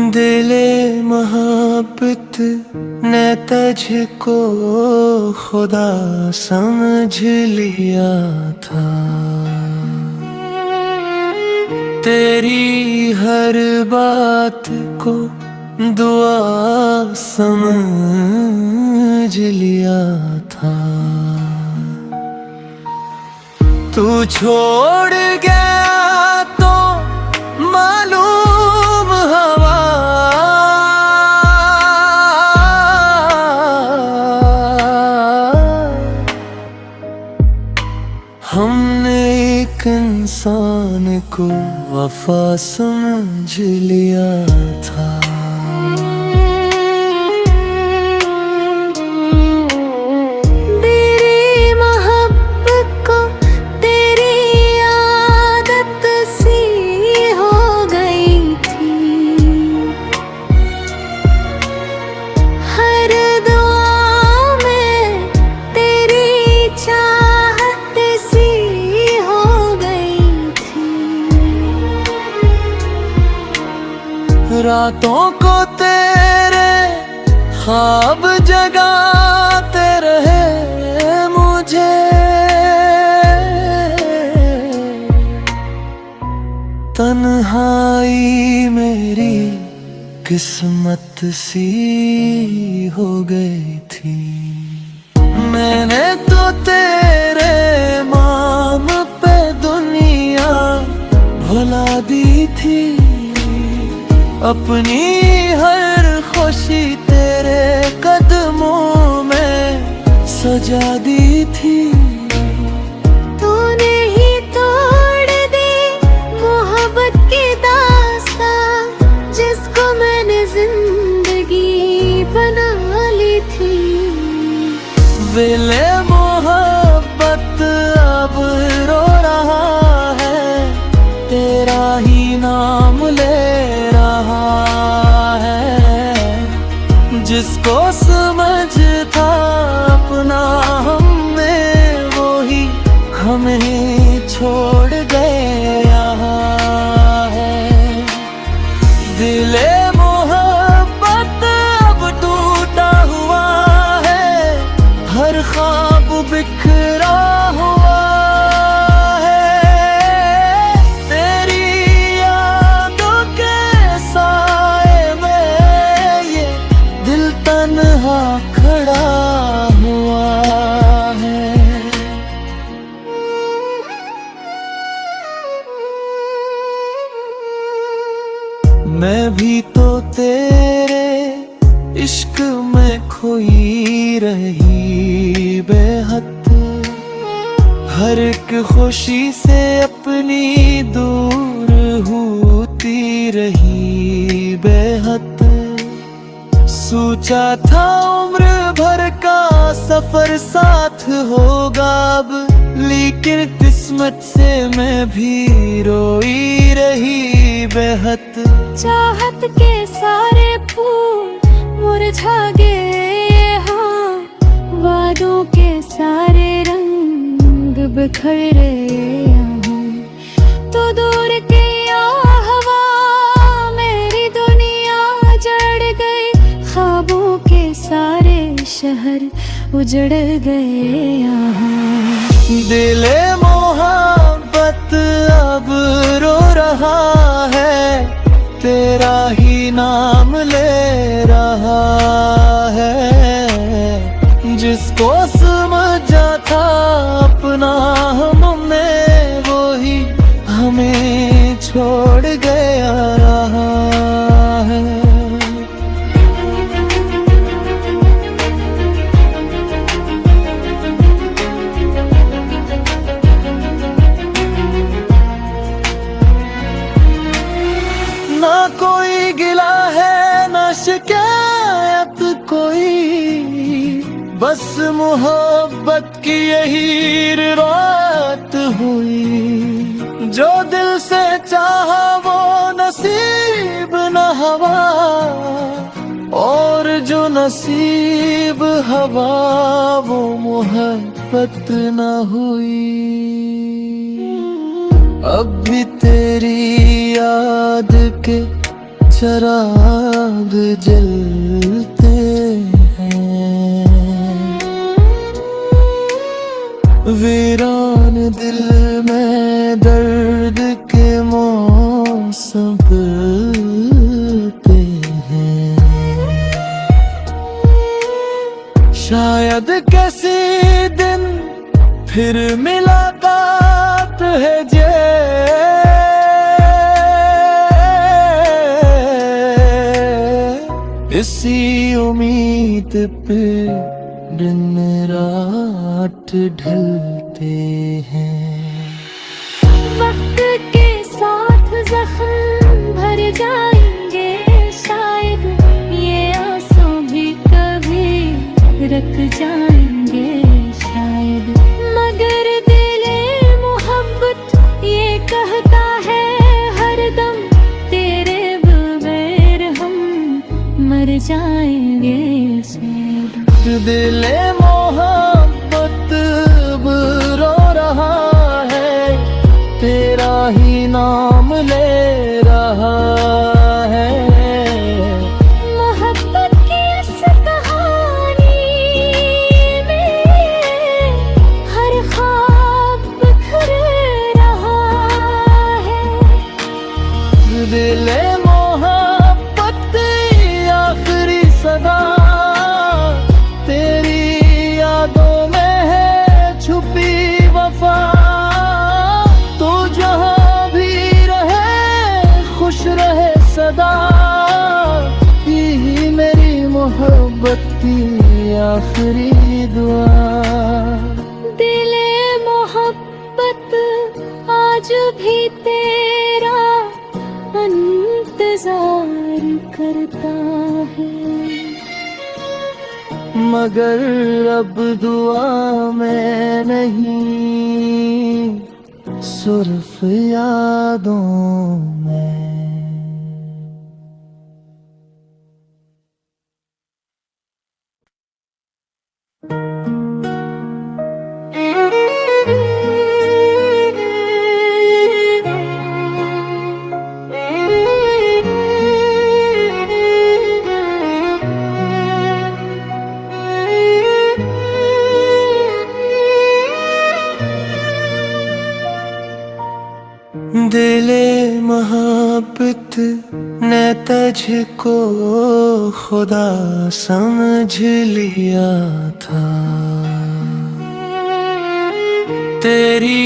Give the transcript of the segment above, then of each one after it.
दिले मोहब्बत ने तुझको खुदा समझ लिया था। तेरी हर बात को दुआ समझ लिया था। तू छोड़ गया तो मालूम हवा हमने एक इंसान को वफा समझ लिया था। रातों को तेरे ख्वाब जगाते रहे मुझे। तन्हाई मेरी किस्मत सी हो गई थी। मैंने तो तेरे नाम पे दुनिया भुला दी थी। अपनी हर खुशी तेरे कदमों में सजा दी थी। तूने ही तोड़ दी मोहब्बत की दास्तां, जिसको मैंने जिंदगी बना ली थी। दिले मोहब्बत अब रो रहा है, तेरा ही नाम ले जिसको समझ था अपना हमने, वो ही हमें छोड़ गया है। दिले मोहब्बत अब टूटा हुआ है, हर ख्वाब बिखरा हुआ है। तेरी यादों के साए में ये दिल तन्हा खड़ा हुआ है। मैं भी तो तेरे इश्क में खोई रही बेहद। हर एक खुशी से अपनी दूर होती रही बेहद। सोचा था उम्र भर का सफर साथ होगा अब, लेकिन किस्मत से मैं भी रोई रही बेहद। चाहत के सारे फूल मुरझा गए, हाँ वादों के सारे रंग बिखर रहे। तो दूर की हवा मेरी दुनिया जड़ गई, ख्वाबों के सारे शहर उजड़ गए यहाँ। दिले मोहब्बत अब रो रहा है, तेरा ही नाम ले रहा है। जिसको समझा था अपना हमने, वो ही हमें छोड़ गया रहा है। ना कोई गिला है ना शिकायत कोई, बस मोहब्बत की यही रात हो नसीब हवा वो मोहब्बत न हुई। अब भी तेरी याद के चिराग जलते हैं, वीरान दिल में दर्द के मौसम बदलते हैं। शायद किसी दिन फिर मुलाकात है जे, इसी उम्मीद पे दिन रात ढलते हैं। वक्त के साथ जख्म भर जाएंगे, शायद ये आंसू भी कभी रख जाएंगे शायद। मगर दिले मोहब्बत ये कहता है हरदम, तेरे बगैर हम मर जाएंगे शायद। दिले मोहब्बत रो रहा है, तेरा ही नाम ले रहा है। मोहब्बत की इस कहानी में हर ख्वाब बिखर रहा है। दिले मोहब्बत आखिरी सदा, तेरी यादों में है छुपी वफा। तो जहाँ भी रहे खुश रहे सदा, यही मेरी मोहब्बत की आखिरी दुआ। दिले मोहब्बत आज भी तेरा इंतजार करता है, मगर अब दुआ में नहीं, सिर्फ यादों में। दिले मोहब्बत ने तुझको खुदा समझ लिया था, तेरी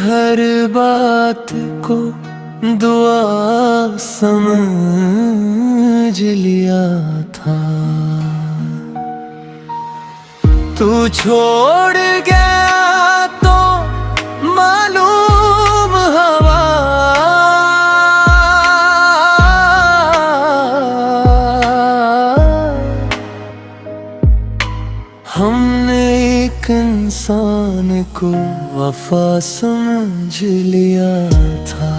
हर बात को दुआ समझ लिया था। तू छोड़ गया तो मालूम हवा, हमने एक इंसान को वफा समझ लिया था।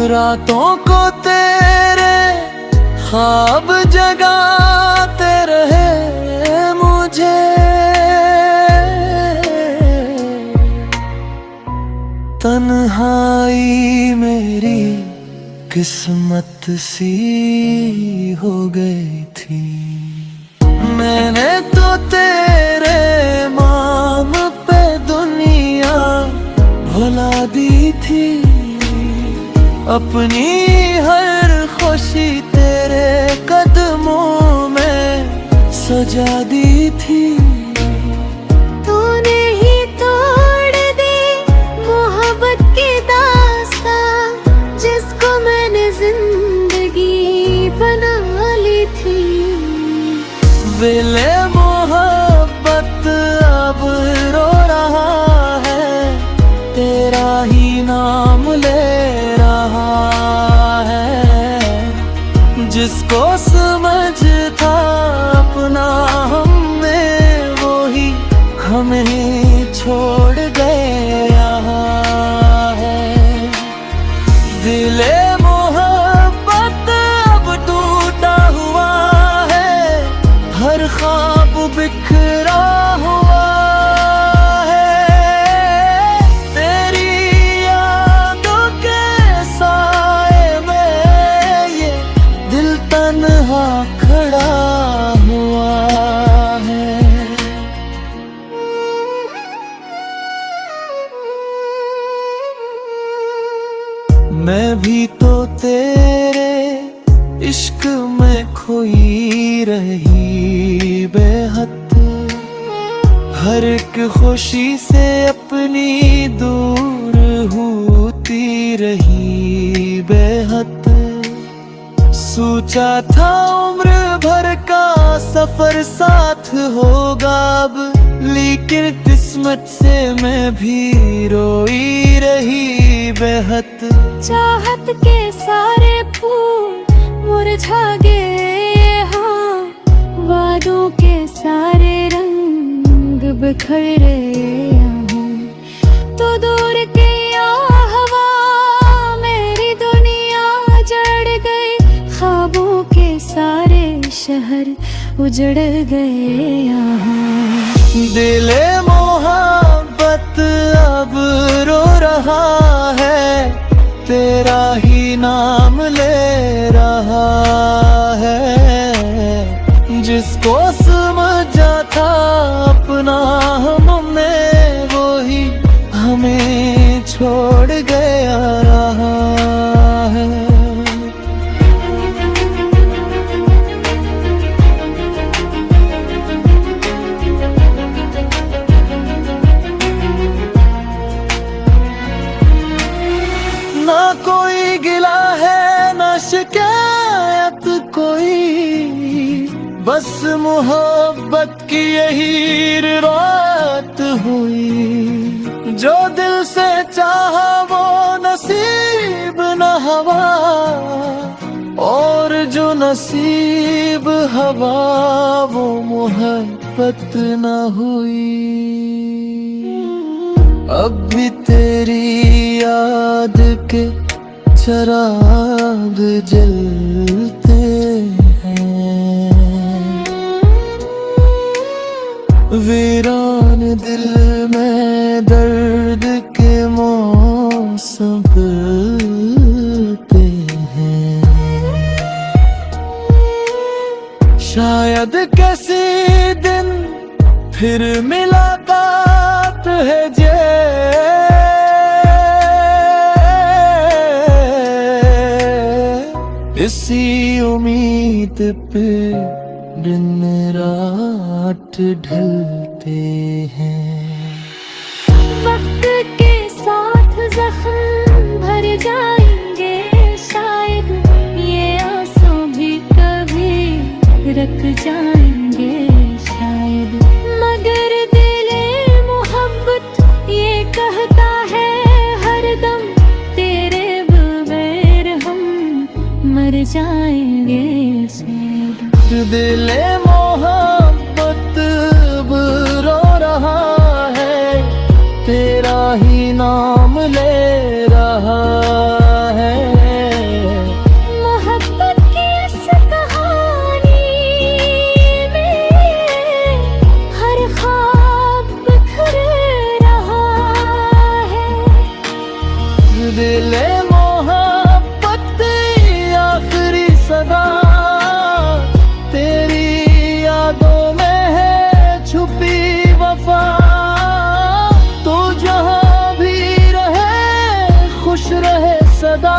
रातों को तेरे ख्वाब जगाते रहे मुझे, तन्हाई मेरी किस्मत सी हो गई थी। मैंने तो तेरे नाम पे दुनिया भुला दी थी, अपनी हर खुशी तेरे कदमों में सजा दी थी। तूने ही तोड़ दी मोहब्बत की दास्तां, जिसको मैंने जिंदगी बना ली थी। दिले मोहब्बत तेरा ही नाम ले रहा है। जिसको समझ था अपना हमने, वो ही हमें छोड़ गया है। दिले मोहब्बत अब टूटा हुआ है, हर ख्वाब बिखरा हुआ है। तेरी यादों के साए में ये दिल तन्हा खड़ा हुआ है। मैं भी तो तेरे इश्क में खोई रही बेहद, हर एक खुशी से अपनी दूर होती रही बेहद। सोचा था उम्र भर का सफर साथ होगा अब, लेकिन किस्मत से मैं भी रोई रही बेहद। चाहत के सारे फूल मुरझा गए, हाँ वादों के सारे रंग बिखर रहे हैं। तो दूर की हवा मेरी दुनिया जड़ गई, ख्वाबों के सारे शहर उजड़ गए यहाँ। दिले मोहब्बत अब रो रहा है, तेरा ही नाम ले रहा है। जिसको समझा था अपना हमने, वो ही हमें छोड़ गया है। ना कोई गिला है ना शिकायत कोई, बस मोहब्बत की यही रात हुई। जो दिल से चाहा वो नसीब न हवा, और जो नसीब हवा वो मोहब्बत न हुई। अब भी तेरी याद के चिराग जलते हैं, वीरान दिल में दर्द के मौसम बदलते हैं। शायद किसी दिन फिर मुलाकात है जे, इसी उम्मीद पे दिन रात ढलते हैं। वक्त के साथ जख्म भर जाएंगे, शायद ये आंसू भी कभी रख जाएंगे शायद। मगर दिले मोहब्बत ये कहता है हरदम, तेरे बगैर हम मर जाएंगे शायद। दिले मोहब्बत अब रो रहा है, तेरा ही नाम ले रहा है। मोहब्बत की इस कहानी में हर ख्वाब बिखर रहा है। दिले मोहब्बत आखिरी सदा तेरी यादों में है छुपी वफा। तो जहाँ भी रहे खुश रहे सदा,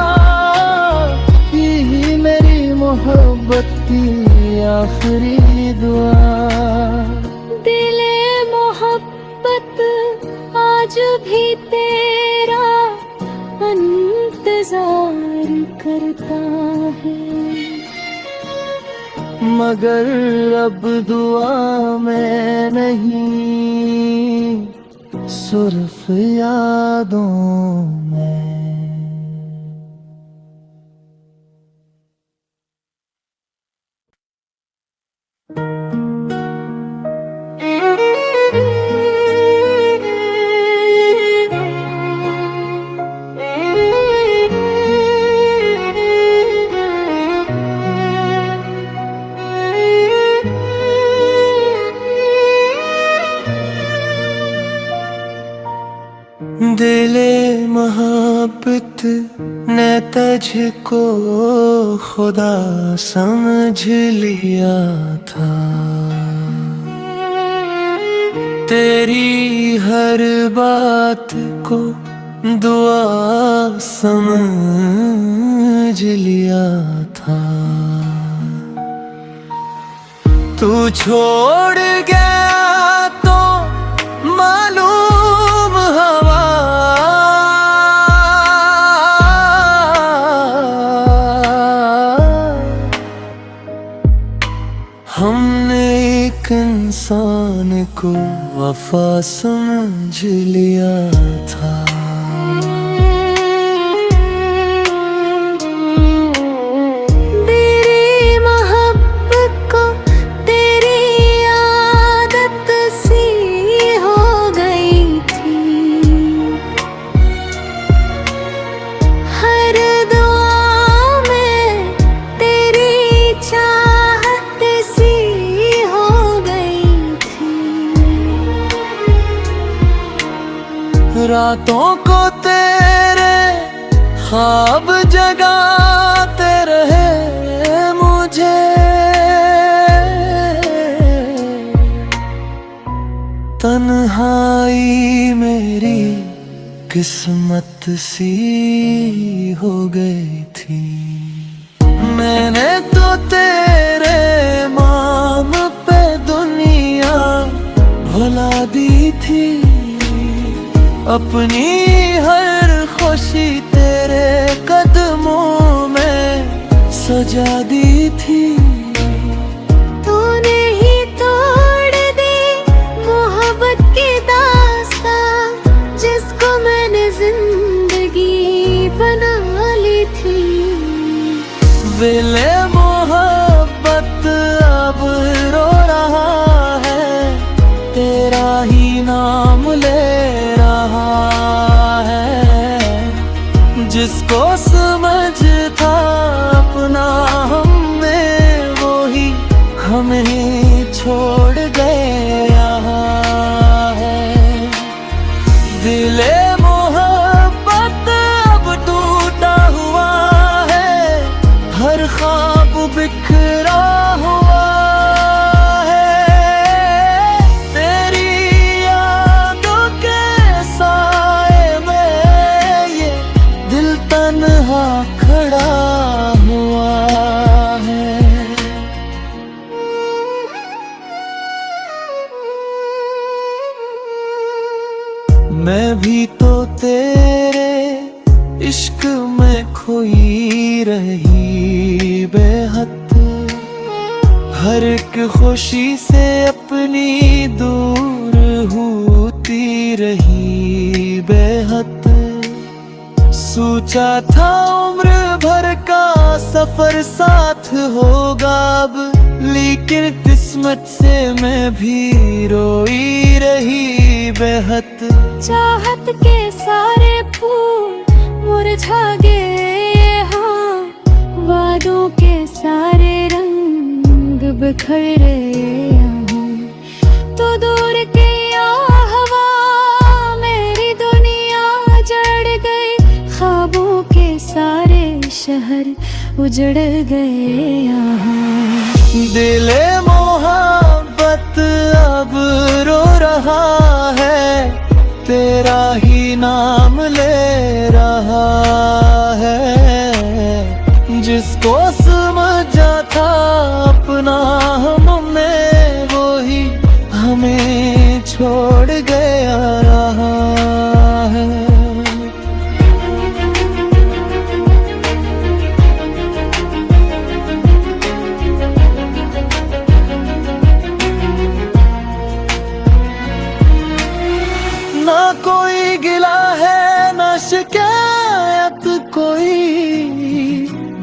यही मेरी मोहब्बत की आखिरी दुआ। दिले मोहब्बत आज भी तेरा इंतजार करता है, मगर अब दुआ में नहीं सिर्फ यादों में। दिले मोहब्बत ने तुझको खुदा समझ लिया था, तेरी हर बात को दुआ समझ लिया था। तू छोड़ गया तो मालूम हवा हमने एक इंसान को वफा समझ लिया था। रातों को तेरे ख्वाब जगाते रहे मुझे, तन्हाई मेरी किस्मत सी हो गई थी। मैंने तो तेरे नाम पे दुनिया भुला दी थी, अपनी हर खुशी तेरे कदमों में सजा दी थी। तूने ही तोड़ दी मोहब्बत की दास्तां, जिसको मैंने जिंदगी बना ली थी। दिले मोहब्बत अब रो रहा है, तेरा ही नाम ले जिसको समझ था अपना हमने वो ही हमें छोड़ गया है। दिले मोहब्बत अब टूटा हुआ है, हर ख्वाब बिखरा हुआ है। तेरी यादों के साए में ये दिल तन्हा खड़ा हुआ है। मैं भी तो तेरे इश्क में खोई रही बेहद, हर एक खुशी से अपनी दूर होती रही बेहद। सोचा था उम्र भर का सफर साथ होगा अब, लेकिन किस्मत से मैं भी रोई रही बेहद। चाहत के सारे फूल मुरझा गए, हाँ वादों के सारे रंग बिखर रहे हैं। तो दूर के हवा मेरी दुनिया जड़ गई, ख्वाबों के सारे शहर उजड़ गए यहाँ। दिले मोहब्बत अब रो रहा है, तेरा ही नाम ले रहा है। जिसको समझा था अपना हमने वो ही हमें छोड़ गया रहा है। ना शिकायत कोई,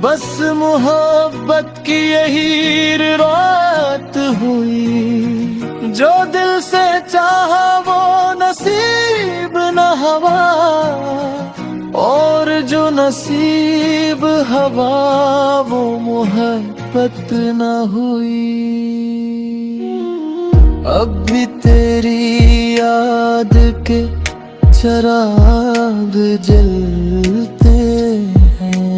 बस मोहब्बत की यही रात हुई। जो दिल से चाहा वो नसीब न हवा, और जो नसीब हवा वो मोहब्बत न हुई। अब भी तेरी याद के चिराग जलते हैं,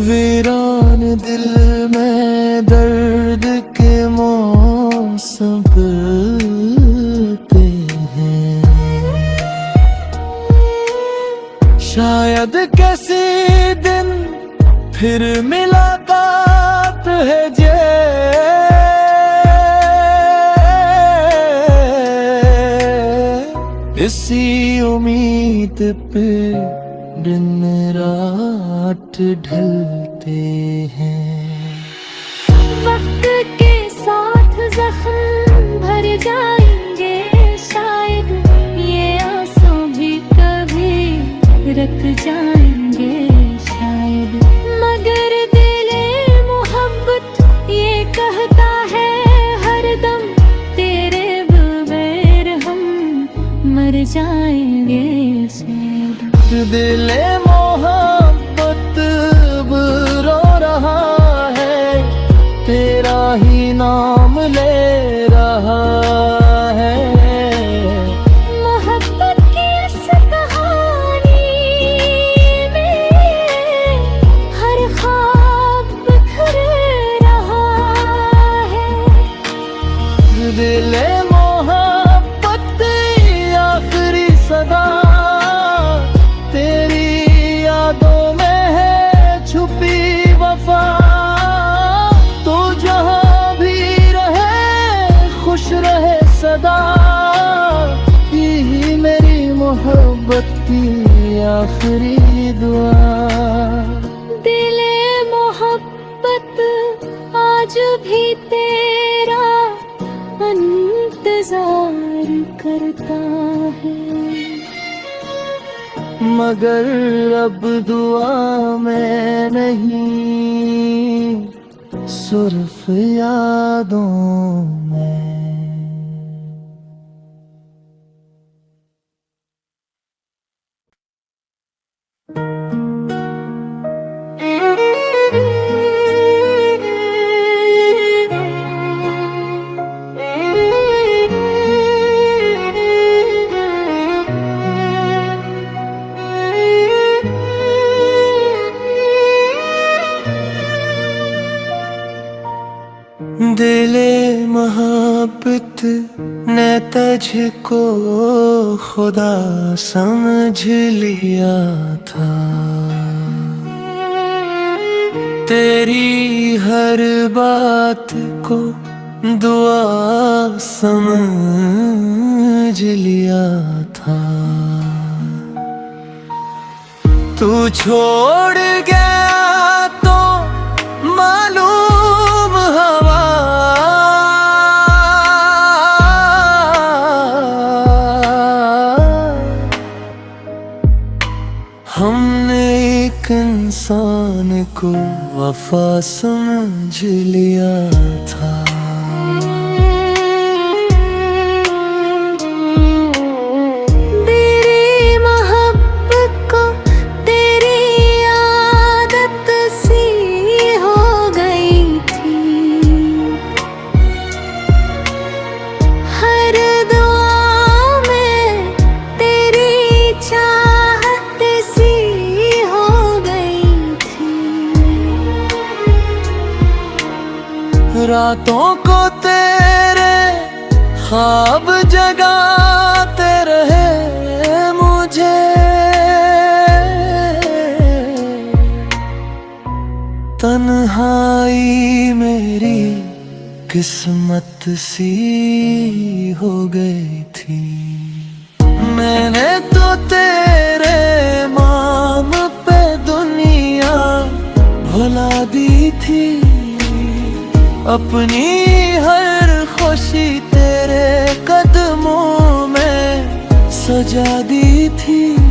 वीरान दिल में दर्द के मौसम बदलते हैं। शायद किसी दिन फिर मुलाकात है जे, इसी उम्मीद पे दिन रात ढलते हैं। वक्त के साथ जख्म भर जाएंगे शायद, ये आंसू भी कभी रख जाएंगे शायद, मगर दिले मोहब्बत ये कहता है हरदम, तेरे बगैर हम मर जाएंगे शायद। दिले मोहब्बत रो रहा है, तेरा ही नाम ले रहा है। मोहब्बत की इस कहानी में हर ख्वाब बिखर रहा है। दिले मोहब्बत आखिरी सदा, तेरी यादों में है छुपी वफा। तू जहाँ भी रहे खुश रहे सदा, यही मेरी मोहब्बत की आखिरी दुआ। दिले मोहब्बत आज भी तेरा इंतजार करता है, मगर अब दुआ में नहीं, सिर्फ यादों में। दिले मोहब्बत ने तुझको खुदा समझ लिया था, तेरी हर बात को दुआ समझ लिया था। तू छोड़ गया तो मालूम हवा, हमने एक इंसान को वफा समझ लिया था। रातों को तेरे ख्वाब जगाते रहे मुझे, तन्हाई मेरी किस्मत सी हो गई थी। मैंने तो तेरे नाम पे दुनिया भुला दी थी, अपनी हर खुशी तेरे कदमों में सजा दी थी